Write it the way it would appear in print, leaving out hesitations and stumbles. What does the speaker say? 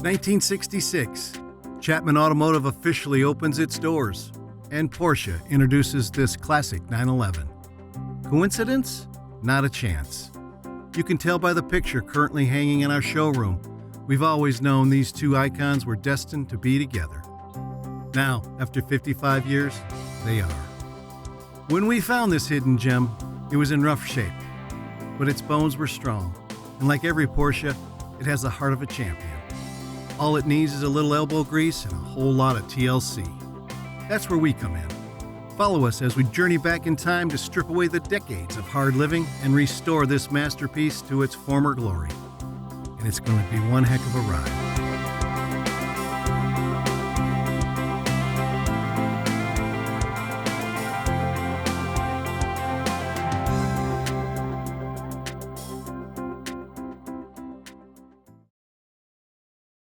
1966, Chapman Automotive officially opens its doors, and Porsche introduces this classic 911. Coincidence? Not a chance. You can tell by the picture currently hanging in our showroom. We've always known these two icons were destined to be together. Now, after 55 years, they are. When we found this hidden gem, it was in rough shape, but its bones were strong, and like every Porsche, it has the heart of a champion. All it needs is a little elbow grease and a whole lot of TLC. That's where we come in. Follow us as we journey back in time to strip away the decades of hard living and restore this masterpiece to its former glory. And it's going to be one heck of a ride.